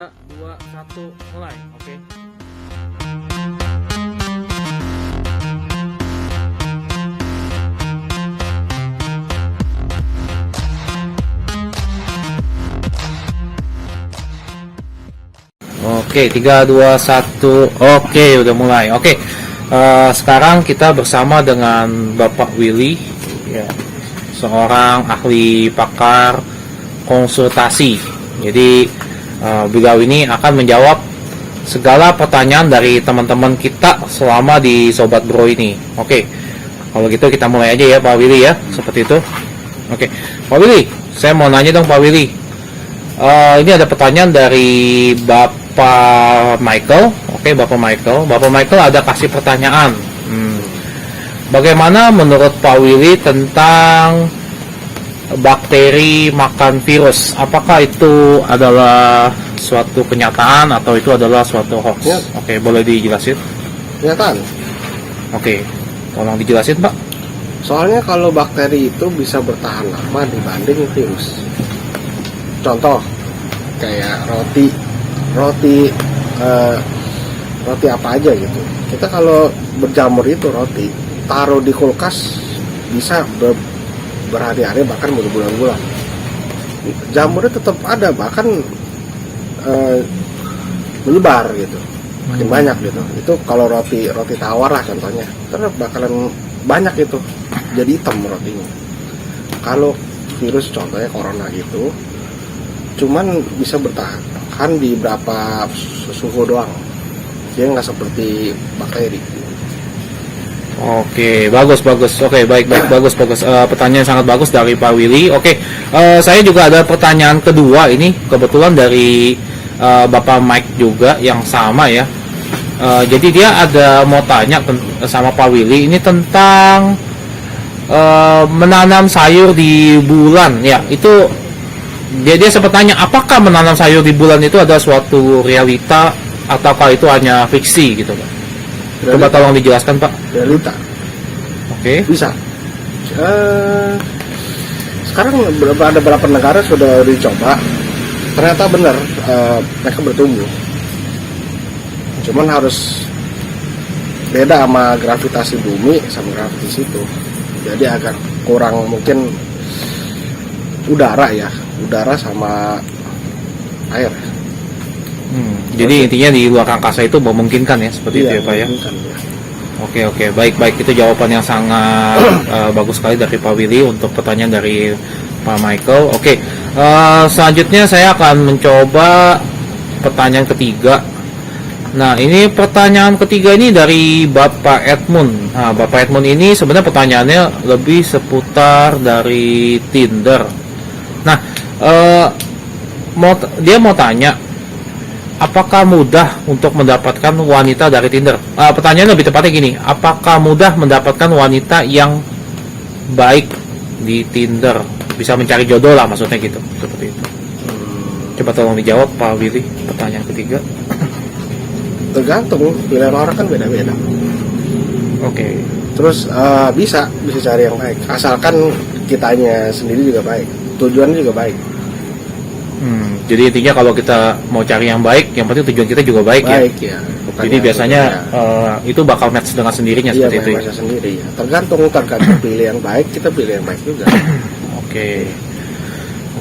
2, 1, mulai. Oke. Oke, 3, 2, 1. Oke, udah mulai. Oke. Sekarang kita bersama dengan Bapak Willy, ya, seorang ahli pakar konsultasi. Jadi beliau ini akan menjawab segala pertanyaan dari teman-teman kita selama di Sobat Bro ini. Oke, kalau gitu kita mulai aja ya Pak Willy ya, seperti itu. Oke, Pak Willy, saya mau nanya dong Pak Willy. Ini ada pertanyaan dari Bapak Michael. Oke, Bapak Michael ada kasih pertanyaan. Bagaimana menurut Pak Willy tentang bakteri makan virus? Apakah itu adalah suatu kenyataan atau itu adalah suatu hoax? Ya. Oke, boleh dijelasin? Kenyataan. Oke, tolong dijelasin Pak. Soalnya kalau bakteri itu bisa bertahan lama dibanding virus. Contoh kayak roti apa aja gitu. Kita kalau berjamur itu roti taruh di kulkas bisa berhari-hari bahkan berbulan-bulan. Jamurnya tetap ada, bahkan menyebar gitu, makin banyak gitu. Itu kalau roti tawar lah contohnya, terus bakalan banyak itu jadi hitam rotinya. Kalau virus contohnya corona gitu, cuman bisa bertahan di berapa suhu doang, dia nggak seperti bakteri. Oke, bagus. Oke, baik, bagus. Pertanyaan sangat bagus dari Pak Willy. Oke, saya juga ada pertanyaan kedua ini, kebetulan dari Bapak Mike juga yang sama ya. Jadi dia ada mau tanya sama Pak Willy ini tentang menanam sayur di bulan. Ya, itu dia sempat tanya apakah menanam sayur di bulan itu ada suatu realita ataukah itu hanya fiksi gitu, Pak? Coba tolong dijelaskan Pak. Realita. Oke. Bisa. Sekarang ada beberapa negara sudah dicoba. Ternyata benar mereka bertumbuh. Cuman harus beda sama gravitasi bumi sama gravitasi itu. Jadi agak kurang mungkin udara sama air. Jadi intinya di luar angkasa itu memungkinkan ya seperti itu ya Pak ya. Ya. Oke, baik itu jawaban yang sangat bagus sekali dari Pak Willy untuk pertanyaan dari Pak Michael. Oke, selanjutnya saya akan mencoba pertanyaan ketiga. Nah, ini pertanyaan ketiga ini dari Bapak Edmund. Nah, Bapak Edmund ini sebenarnya pertanyaannya lebih seputar dari Tinder. Nah, dia mau tanya, apakah mudah untuk mendapatkan wanita dari Tinder? Pertanyaan lebih tepatnya gini, apakah mudah mendapatkan wanita yang baik di Tinder? Bisa mencari jodoh lah maksudnya gitu, seperti itu. Coba tolong dijawab Pak Willy, pertanyaan ketiga. Tergantung, pilihan orang kan beda-beda. Oke. Terus bisa cari yang baik, asalkan kitanya sendiri juga baik, tujuannya juga baik. Jadi intinya kalau kita mau cari yang baik, yang penting tujuan kita juga baik ya. Jadi biasanya itu bakal match dengan sendirinya seperti itu. Iya, sendiri ya. Tergantung pilih yang baik, kita pilih yang baik juga. Oke,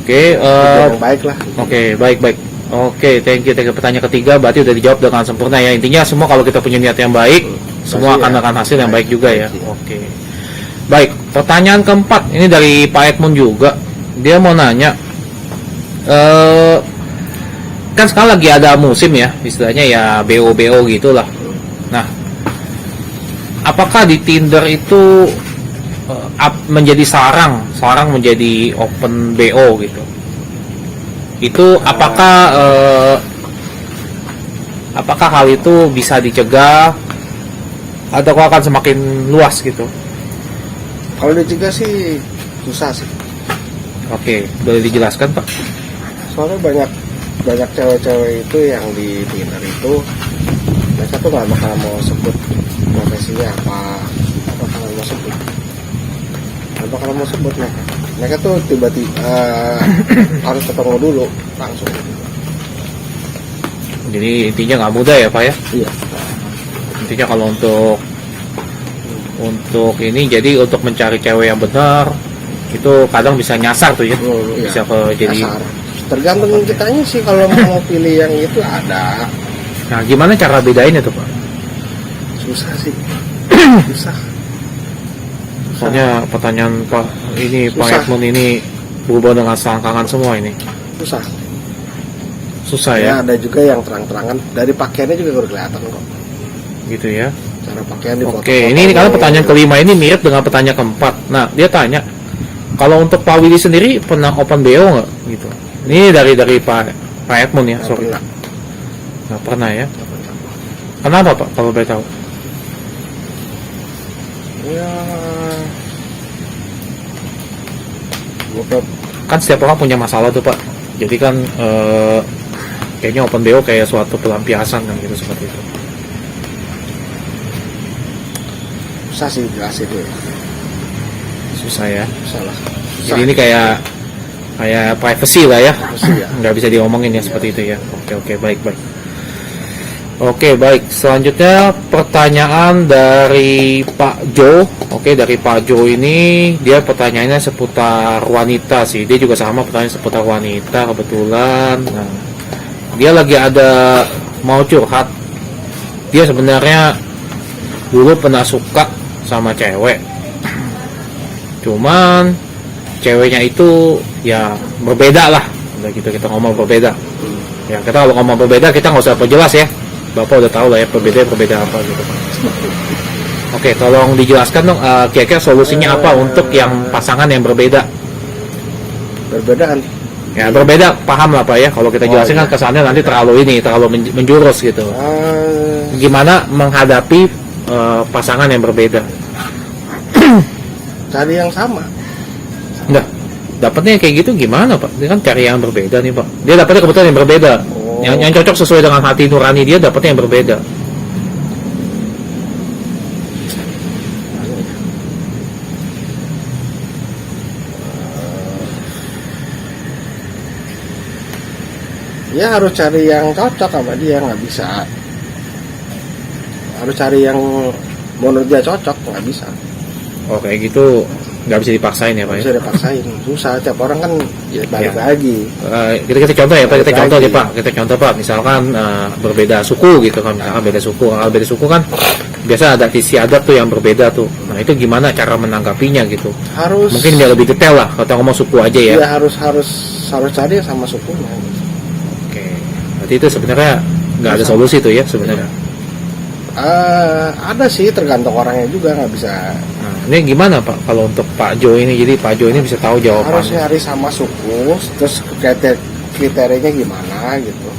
yang baik lah. Oke, baik. Oke, thank you. Pertanyaan ketiga berarti udah dijawab dengan sempurna ya. Intinya semua kalau kita punya niat yang baik, semua akan hasil yang baik juga ya. Oke. Baik, pertanyaan keempat ini dari Pak Edmund juga. Dia mau nanya, kan sekarang lagi ada musim ya, istilahnya ya BO gitulah. Nah, apakah di Tinder itu menjadi sarang menjadi open BO gitu? Itu apakah hal itu bisa dicegah atau akan semakin luas gitu? Kalau dicegah sih susah sih. Oke, boleh dijelaskan Pak? Soalnya banyak cewek-cewek itu yang di Tinder itu mereka tuh nggak bakal mau sebut profesinya apa bakal mau sebut mereka tuh tiba-tiba harus ketemu dulu langsung. Jadi intinya nggak mudah ya Pak ya. Iya. Intinya kalau untuk ini, jadi untuk mencari cewek yang benar itu kadang bisa nyasar tuh ya. Iya. Bisa ke jadi. Dasar. Tergantung kitanya sih kalau mau pilih yang itu ada. Nah, gimana cara bedain itu Pak? Susah sih. Susah. Soalnya pertanyaan Pak ini Pak Susah. Edmund ini berhubungan dengan selangkangan semua ini. Susah. Susah Ya, ya, ada juga yang terang-terangan dari pakaiannya juga udah kelihatan kok. gitu ya. Cara pakaian di Oke, ini karena pertanyaan kelima ini mirip dengan pertanyaan keempat. Nah, dia tanya, kalau untuk Pak Willy sendiri pernah open BO nggak? Gitu. Ini dari Pak Edmund ya, sorry. Nggak pernah ya. Kenapa Pak, kalau boleh tahu? Ya, gua Kan setiap orang punya masalah tuh Pak. Jadi kan kayaknya open BO kayak suatu pelampiasan kan gitu, seperti itu. susah sih jelasin deh. Susah ya. Salah. Jadi ini kayak privacy lah ya. Privacy ya. Nggak bisa diomongin ya seperti itu ya. Oke, baik. Oke, baik. Selanjutnya pertanyaan dari Pak Jo. Oke, dari Pak Jo ini dia pertanyaannya seputar wanita sih. Dia juga sama pertanyaan seputar wanita kebetulan. Nah, dia lagi ada mau curhat. Dia sebenarnya dulu pernah suka sama cewek. Cuman ceweknya itu ya berbeda lah. Udah gitu kita ngomong berbeda. Ya, kita kalau ngomong berbeda kita nggak usah perjelas ya. Bapak udah tahu lah ya berbeda apa gitu. Oke, tolong dijelaskan dong kira-kira solusinya apa untuk yang pasangan yang berbeda. Perbedaan. Ya berbeda paham lah Pak ya. Kalau kita jelasin kan kesannya nanti terlalu menjurus gitu. Gimana menghadapi pasangan yang berbeda? Cari yang sama. Nah, dapatnya kayak gitu gimana Pak? Dia kan cari yang berbeda nih Pak. Dia dapatnya kebetulan yang berbeda. Yang cocok sesuai dengan hati nurani dia, dapatnya yang berbeda. Ya harus cari yang cocok sama dia, nggak bisa. Harus cari yang menurut dia cocok, nggak bisa. Oh kayak gitu nggak bisa dipaksain ya Pak ya? Bisa dipaksain, susah. Tiap orang kan ya balik Ya. lagi. Kita contoh ya Pak, kita Balik contoh lagi. deh Pak. Kita contoh Pak, misalkan berbeda suku gitu kan, misalkan beda suku. Kalau beda suku kan biasa ada isi adat tuh yang berbeda tuh. Nah itu gimana cara menanggapinya gitu? Harus. Mungkin dia lebih detail lah. Kalau kita ngomong suku aja ya. Ya harus cari yang sama sukunya. Oke. Berarti itu sebenarnya nggak ada solusi tuh ya sebenarnya. Ada sih, tergantung orangnya juga, nggak bisa. Nah, ini gimana Pak kalau untuk Pak Jo ini? Jadi Pak Jo ini bisa tahu Harus jawabannya. nyari sama suku, terus kriterianya gimana gitu.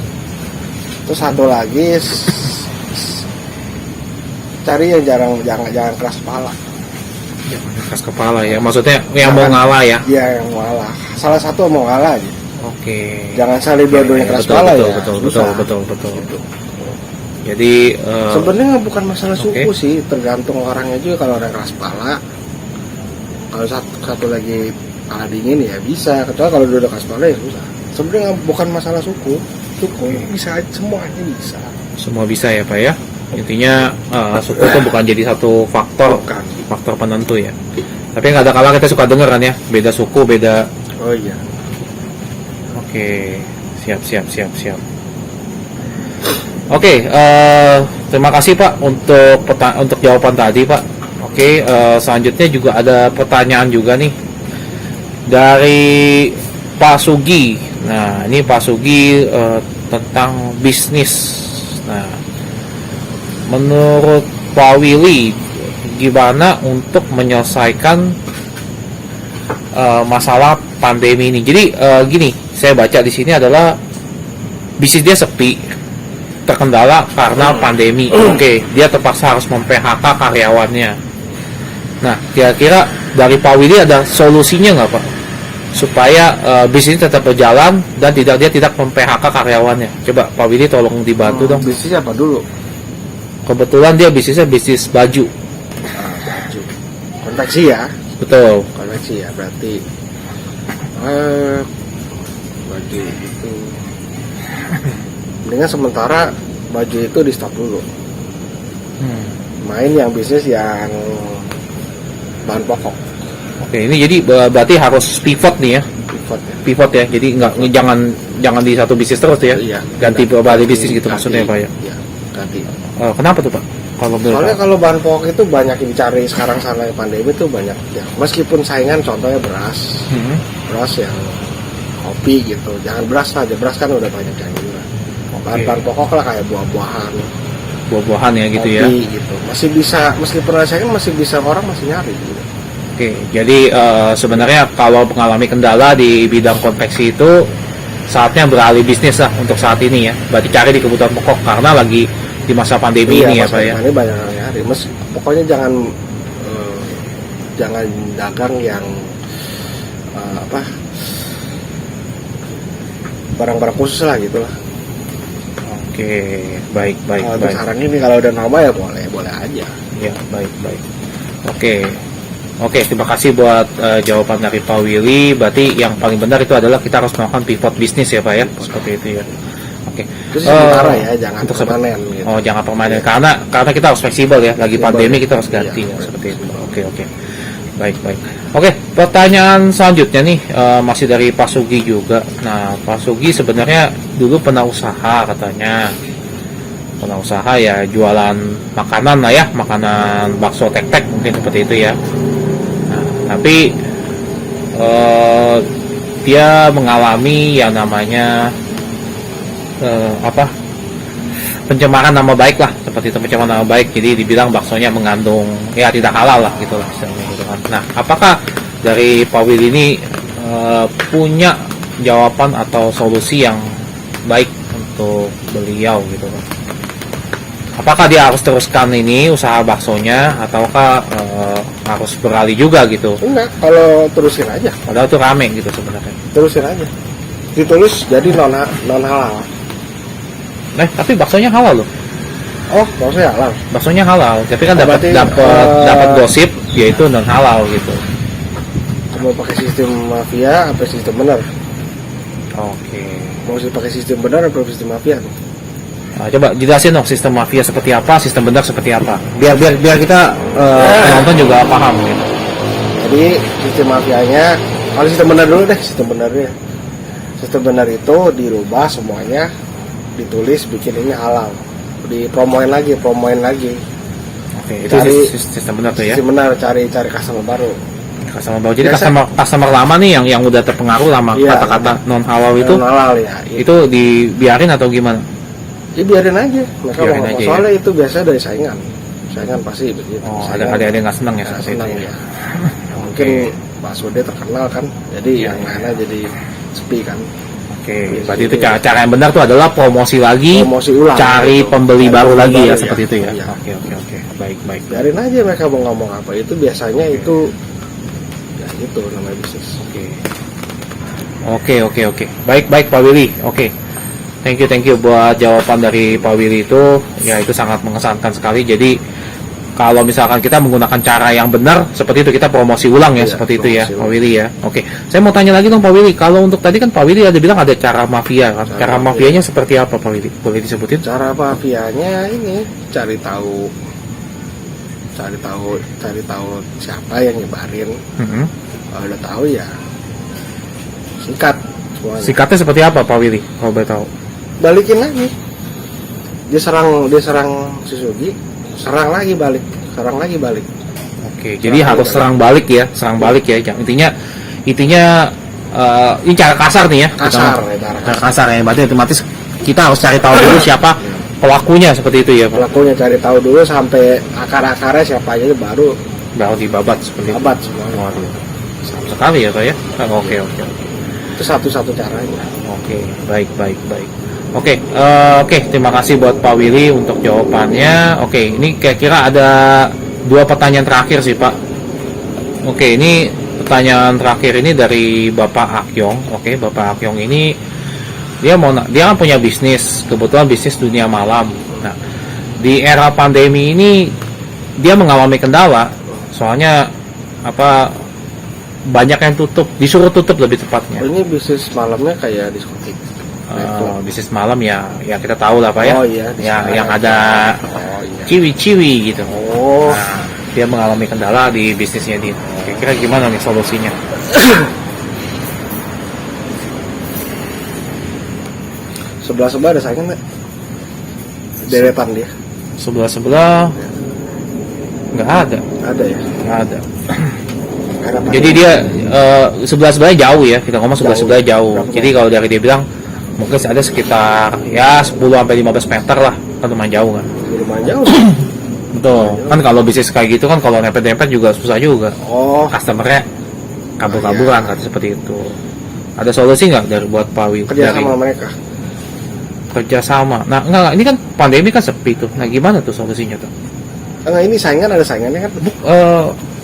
Terus satu lagi cari yang jangan keras kepala. Jangan keras kepala ya. Maksudnya yang mau ngalah ya. Iya, yang ngalah. Salah satu mau ngalah aja. Oke. Jangan saling dua-duanya keras Betul, kepala betul, ya. betul, Susah. betul. Jadi Sebenarnya bukan masalah suku Oke. sih, tergantung orangnya juga. Kalau orang keras kepala, kalau satu lagi kepala dingin ya bisa. Kecuali kalau udah keras kepala ya susah. Sebenarnya bukan masalah suku bisa semuanya bisa. semua bisa ya Pak ya. Intinya suku itu bukan jadi satu faktor penentu ya. Tapi nggak ada kala kita suka denger kan ya, beda suku, beda. Oh iya. Oke, siap. Oke, terima kasih Pak untuk jawaban tadi Pak. Oke, selanjutnya juga ada pertanyaan juga nih dari Pak Sugi. Nah, ini Pak Sugi tentang bisnis. Nah, menurut Pak Willy, gimana untuk menyelesaikan masalah pandemi ini? Jadi gini, saya baca di sini adalah bisnis dia sepi, terkendala karena pandemi. Oke, dia terpaksa harus mem-PHK karyawannya. Nah, kira-kira dari Pak Willy ada solusinya nggak Pak? Supaya bisnis tetap berjalan dan dia tidak mem-PHK karyawannya. Coba Pak Willy tolong dibantu dong. Bisnisnya apa dulu? Kebetulan dia bisnisnya bisnis baju. Baju. Konveksi ya. Betul. Konveksi ya, berarti baju itu Dengan sementara baju itu di stop dulu. Hmm. Main yang bisnis yang bahan pokok, Oke, ini jadi berarti harus pivot nih ya. pivot ya. Pivot ya. Jadi jangan di satu bisnis terus tuh ya. Iya. Ganti berbagai bisnis gitu Ganti, maksudnya Pak ya. Iya, ganti. Kenapa tuh Pak? Kalau boleh Soalnya tahu. kalau bahan pokok itu banyak yang dicari sekarang sana pandemi itu banyak ya. Meskipun saingan contohnya beras, Hmm. beras yang kopi gitu. Jangan beras aja, beras kan udah banyak yang jual. Bahan-bahan pokok lah kayak buah-buahan, Buah-buahan ya gitu kopi ya. gitu. Masih bisa, meskipun ada saingan masih bisa, orang masih nyari gitu. Oke, jadi sebenarnya kalau mengalami kendala di bidang konveksi itu saatnya beralih bisnis lah untuk saat ini ya. Berarti cari di kebutuhan pokok karena lagi di masa pandemi ini ya masa Pak ya. depannya banyak yang nyari. Pokoknya jangan dagang yang barang-barang khusus lah gitu lah. Oke, baik. Kalau untuk sekarang ini kalau udah normal ya boleh aja. Ya, baik. Oke, terima kasih buat jawaban dari Pak Willy. Berarti yang paling benar itu adalah kita harus melakukan pivot bisnis ya Pak ya, seperti itu ya. Oke. Itu sih sementara ya, jangan untuk permanen gitu. Oh, jangan permanen karena kita harus fleksibel ya. Lagi Fleksibel. pandemi kita harus ganti Iya, ya, seperti itu. Oke. Baik. Oke, pertanyaan selanjutnya nih masih dari Pak Sugi juga. Nah, Pak Sugi sebenarnya dulu pernah usaha katanya. Pernah usaha ya jualan makanan lah ya, makanan bakso tek-tek mungkin seperti itu ya. Nah, tapi dia mengalami yang namanya pencemaran nama baik lah, seperti itu, pencemaran nama baik. Jadi dibilang baksonya mengandung ya tidak halal lah gitulah istilahnya gitu kan. Nah, apakah dari Pak Willy ini punya jawaban atau solusi yang baik untuk beliau gitu kan? Apakah dia harus teruskan ini usaha baksonya ataukah harus beralih juga gitu? Enggak, kalau terusin aja. Padahal tuh rame gitu sebenarnya. Terusin aja. Ditulis jadi non halal. Tapi baksonya halal loh. Oh, maksudnya halal. Baksonya halal, tapi kan Berarti, dapat gosip yaitu non halal gitu. Mau pakai sistem mafia apa sistem benar? Oke. Mau pakai sistem benar atau sistem mafia? Nah, coba jelasin dong sistem mafia seperti apa, sistem benar seperti apa. Biar kita penonton juga paham gitu. Jadi sistem mafianya, kalau sistem benar dulu deh, sistem benernya. Sistem benar itu dirubah semuanya, ditulis bikin ini halal, promoin lagi. Oke, itu Cari sistem benar tuh ya. Sistem benar, cari customer baru. Customer baru. Jadi Biasa. customer lama nih yang udah terpengaruh lama Iya, kata-kata non halal itu, Non halal ya. itu dibiarin atau gimana? Ya biarin aja. Mereka Biarin mau aja, soalnya itu biasa dari saingan. Saingan pasti begitu. Oh, Saingan ada yang nggak senang ya nggak seperti senang itu ya. ya. Mungkin Pak Sude terkenal kan, jadi Iya, yang iya. lainnya jadi sepi kan. Oke, berarti itu cara yang benar tuh adalah promosi lagi, Promosi ulang. cari gitu. pembeli Cari baru pembeli lagi ya baru, seperti itu ya. Iya. Oke, baik. Biarin aja mereka mau ngomong apa, itu biasanya itu ya itu namanya bisnis. Oke. Baik Pak Willy. Oke. Thank you buat jawaban dari Pak Willy itu. Ya, itu sangat mengesankan sekali. Jadi kalau misalkan kita menggunakan cara yang benar seperti itu, kita promosi ulang ya, Iya, seperti itu ya, promosi Pak Willy ya. Oke. Saya mau tanya lagi dong Pak Willy. Kalau untuk tadi kan Pak Willy ada bilang ada cara mafia kan. Cara mafianya seperti apa Pak Willy? Boleh disebutin? Cara mafianya ini cari tahu siapa yang nyebarin. Mhm. Kalau udah tahu ya sikat semuanya. Sikatnya seperti apa Pak Willy? Kalau boleh tahu. Balikin lagi. Dia serang si Sugi, serang lagi balik. Oke, jadi harus serang balik ya. Intinya ini cara kasar nih ya. Kasar, Cara kasar ya. Berarti otomatis kita harus cari tahu dulu siapa pelakunya seperti itu ya Pak. Pelakunya cari tahu dulu sampai akar-akarnya siapa aja baru Baru dibabat seperti itu. babat semuanya. Waduh. Serem sekali ya Pak ya. Oke. Itu satu-satu caranya. Oke, baik. Oke, terima kasih buat Pak Willy untuk jawabannya. Oke, ini kira-kira ada 2 pertanyaan terakhir sih Pak. Oke, ini pertanyaan terakhir ini dari Bapak Akyong. Oke, Bapak Akyong ini dia kan punya bisnis, kebetulan bisnis dunia malam. Nah, di era pandemi ini dia mengalami kendala, soalnya banyak yang disuruh tutup lebih tepatnya. Ini bisnis malamnya kayak diskotik. bisnis malam ya kita tahu lah Pak ya. Oh iya, di sana yang ya. ada Oh iya. ciwi-ciwi gitu. Oh, Nah, dia mengalami kendala di bisnisnya dia. Kira-kira gimana nih solusinya? sebelah ada saingan nggak? Deretan dia. Sebelah nggak ada. Ada ya. Nggak ada. Ada apa? Jadi dia sebelah-sebelahnya jauh ya. Kita ngomong sebelah-sebelah jauh. Berapa? Jadi kalau dari dia bilang mungkin ada sekitar ya 10 sampai 15 meter lah. Kan lumayan jauh kan. lumayan jauh. Betul. Kan kalau bisnis kayak gitu kan kalau nempel-nempel juga susah juga. Oh, Customer-nya kabur-kaburan kata seperti itu. Ada solusi nggak dari buat Pak Wi? kerja dari sama mereka. kerjasama. Nah, enggak, ini kan pandemi kan sepi tuh. Nah, gimana tuh solusinya tuh? Enggak, ini saingan ada saingannya kan.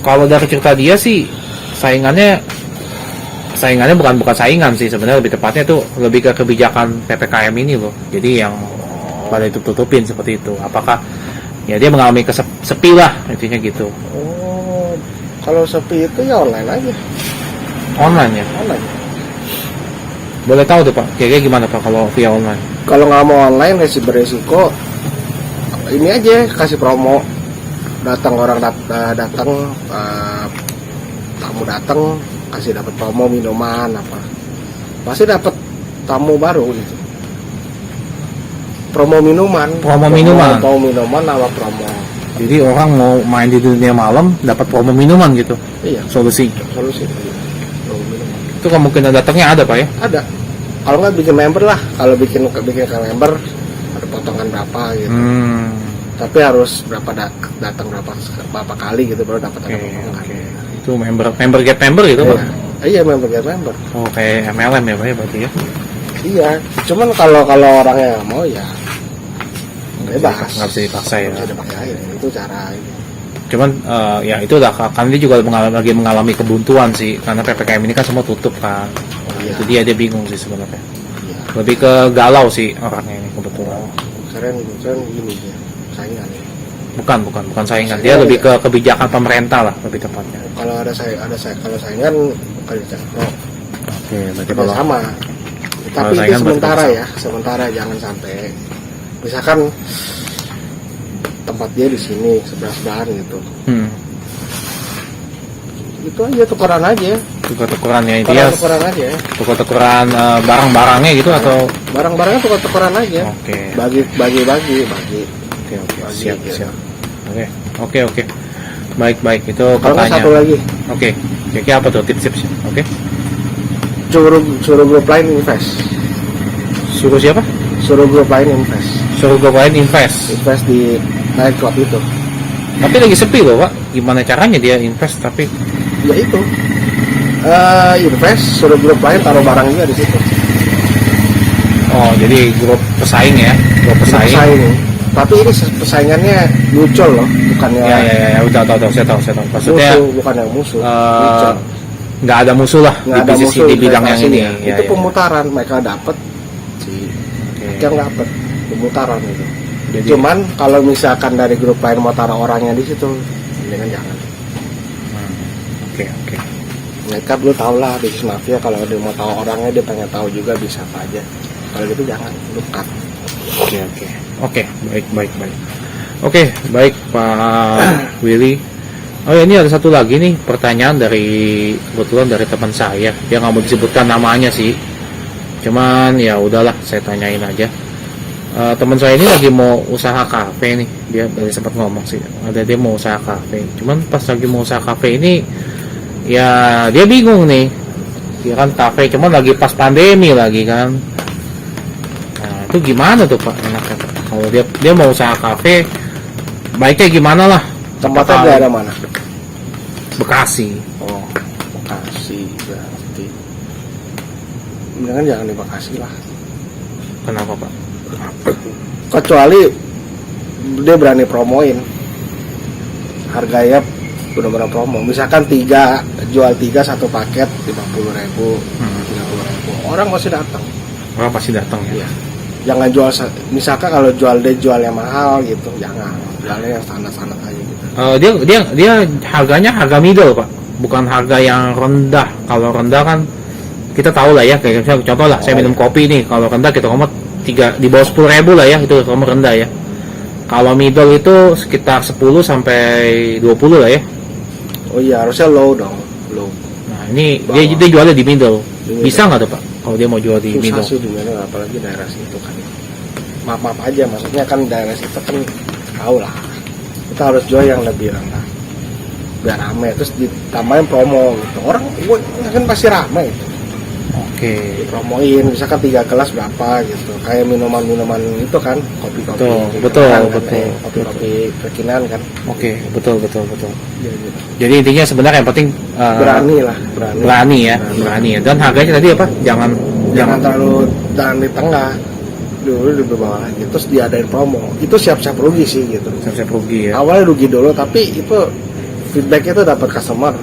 Kalau dari cerita dia sih saingannya bukan saingan sih sebenarnya, lebih tepatnya tuh lebih ke kebijakan PPKM ini loh. Jadi yang pada tutupin seperti itu. Apakah ya dia mengalami sepi lah intinya gitu. Oh, kalau sepi itu ya online aja. Online ya. Online. Boleh tahu tuh Pak, kira-kira gimana Pak kalau via online? Kalau nggak mau online beresiko ini aja kasih promo. Datang orang datang tamu datang kasih dapat promo minuman apa. Pasti dapat tamu baru gitu. Promo minuman nama promo. Jadi orang mau main di dunia malam dapat promo minuman gitu. Iya, Solusi. promo minuman. Itu kemungkinan datangnya ada Pak ya? Ada. Kalau nggak bikin member lah. Kalau bikin ke member ada potongan berapa gitu. Tapi harus datang berapa kali gitu baru dapat ada potongan. Itu member get member gitu Pak? Iya, member get member. Oh kayak MLM ya Pak ya berarti ya? Iya, cuman kalau orangnya nggak mau ya bebas. Nggak bisa dipaksa ya. Nggak bisa dipaksain, itu cara ini. Cuman ya itu udah kan dia juga lagi mengalami kebuntuan sih karena PPKM ini kan semua tutup kan. Iya. Itu dia bingung sih sebenarnya. Iya. Lebih ke galau sih orangnya ini kebetulan. Keren ini ya, saingan ya. Bukan saingan. Dia lebih ke kebijakan pemerintah lah lebih tepatnya. Kalau kalau saingan kerja Oke, berarti kerja kalau sama. Tapi itu saingan sementara berarti ya, sementara jangan sampai misalkan tempat dia di sini sebelahan gitu. Itu aja tukeran aja. tukar-tukaran ya dia. Tukeran aja. Tukar-tukaran barang-barangnya gitu atau Barang-barangnya tukeran aja. Oke. Bagi. Oke, siap. Gitu. Oke. Baik, itu Kalau nggak katanya. satu lagi, Oke. Kira-kira apa tuh tips-tipsnya? Oke. suruh grup lain invest. Suruh siapa? Suruh grup lain invest. Suruh gue lain invest. Invest di night club itu. Tapi lagi sepi loh, Pak. Gimana caranya dia invest tapi Ya itu. Invest, suruh grup lain taruh barangnya di situ. oh, jadi grup pesaing ya. Grup pesaing. Tapi ini persaingannya muncul loh, bukannya Ya, udah tahu, saya tahu. Maksudnya musuh, bukan yang musuh. Muncul. nggak ada musuh lah Nggak di ada bisnis musuh di bidang yang ini. investasinya. Ya, Itu ya. pemutaran, mereka dapat yang dapat pemutaran itu. Jadi, Cuman kalau misalkan dari grup lain mau taruh orangnya di situ, mendingan jangan. Oke. Mereka belum tahu lah bisnis mafia, kalau dia mau tahu orangnya dia pengen tahu juga bisa apa aja. Kalau gitu jangan, lu cut. Oke, baik. Oke, baik Pak Willy. Oh ya, ini ada satu lagi nih pertanyaan kebetulan dari teman saya. Dia nggak mau disebutkan namanya sih. Cuman ya udahlah, saya tanyain aja. Teman saya ini lagi mau usaha kafe nih. Dia tadi sempat ngomong sih, dia mau usaha kafe. Cuman pas lagi mau usaha kafe ini, ya dia bingung nih. Dia kan kafe, cuman lagi pas pandemi lagi kan. Nah, itu gimana tuh Pak enaknya Pak? Kalau dia mau usaha kafe, baiknya gimana lah? Tempatnya Apakah daerah mana? Bekasi. Oh, Bekasi berarti. Mendingan jangan di Bekasi lah. Kenapa Pak? Kecuali dia berani promoin. Harganya benar-benar promo. Misalkan jual 3 satu paket 50.000, 30.000. Orang masih datang. Orang pasti datang ya. Iya. Jangan jual, misalkan kalau jual yang mahal gitu, jangan. Jualnya yang standar aja gitu. Dia harganya harga middle Pak, bukan harga yang rendah. Kalau rendah kan kita tahu lah ya, kayak misalnya contoh lah, saya minum kopi nih, kalau rendah kita ngomong 3 di bawah 10.000 lah ya, itu ngomong rendah ya. Kalau middle itu sekitar 10 sampai 20 lah ya. Oh iya, harusnya low dong, low. Nah ini Bawah. dia jualnya di middle. Di middle. Bisa nggak tuh Pak? Kalau dia mau jual di Susah middle? sih di mana, apalagi daerah situ kan. Maaf aja, maksudnya kan daerah situ kan tahu lah. Kita harus jual yang lebih rendah, biar rame. Terus ditambahin promo gitu. Orang gue kan pasti rame. Oke. Dipromoin, misalkan 3 gelas berapa gitu. Kayak minuman-minuman itu kan, kopi-kopi. Betul, gitu betul, kan, betul. kopi-kopi kekinian kan. Oke, betul. Ya, gitu. Jadi intinya sebenarnya yang penting Berani lah, berani ya. Dan harganya tadi apa? Jangan Jangan terlalu dan di tengah. Dulu di bawah lagi, terus diadain promo. Itu siap-siap rugi sih gitu. siap-siap rugi ya. Awalnya rugi dulu, tapi itu feedback itu dapat customer.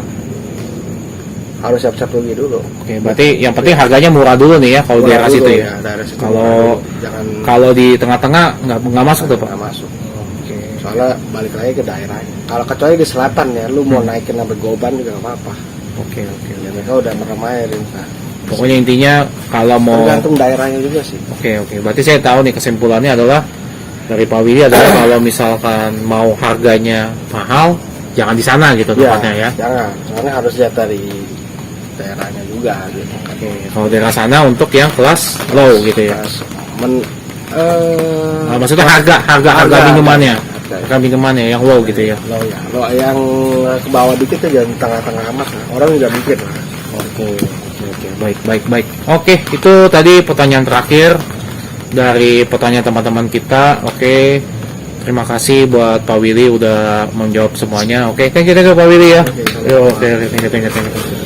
Harus siap-siap rugi dulu. Oke, berarti yang penting harganya murah dulu nih ya kalau di daerah Dulu situ ya. daerah situ Kalau murah dulu. Jangan kalau di tengah-tengah nggak masuk tuh Pak. nggak masuk. Oke. Soalnya balik lagi ke daerah. Kalau kecuali di selatan ya, lu mau naikin sampai Goban juga nggak apa-apa. Oke. Ya, mereka udah meramai nah. Pokoknya intinya kalau mau Tergantung daerahnya juga sih. Oke. Berarti saya tahu nih kesimpulannya adalah dari Pak Willy adalah kalau misalkan mau harganya mahal, jangan di sana gitu tempatnya ya. Jangan. Soalnya harus lihat dari daerahnya juga gitu. Oke. Kalau daerah sana untuk yang kelas low gitu ya. Maksudnya harga minumannya. Harga minumannya yang low gitu ya. Low ya. Low yang ke bawah dikit tuh jangan tengah-tengah amat lah. Orang juga mikir lah. Oke. Baik. Oke, itu tadi pertanyaan terakhir dari pertanyaan teman-teman kita. Oke. Terima kasih buat Pak Willy udah menjawab semuanya. Oke, thank you Pak Willy ya. Oke, sama-sama. Oke, thank you.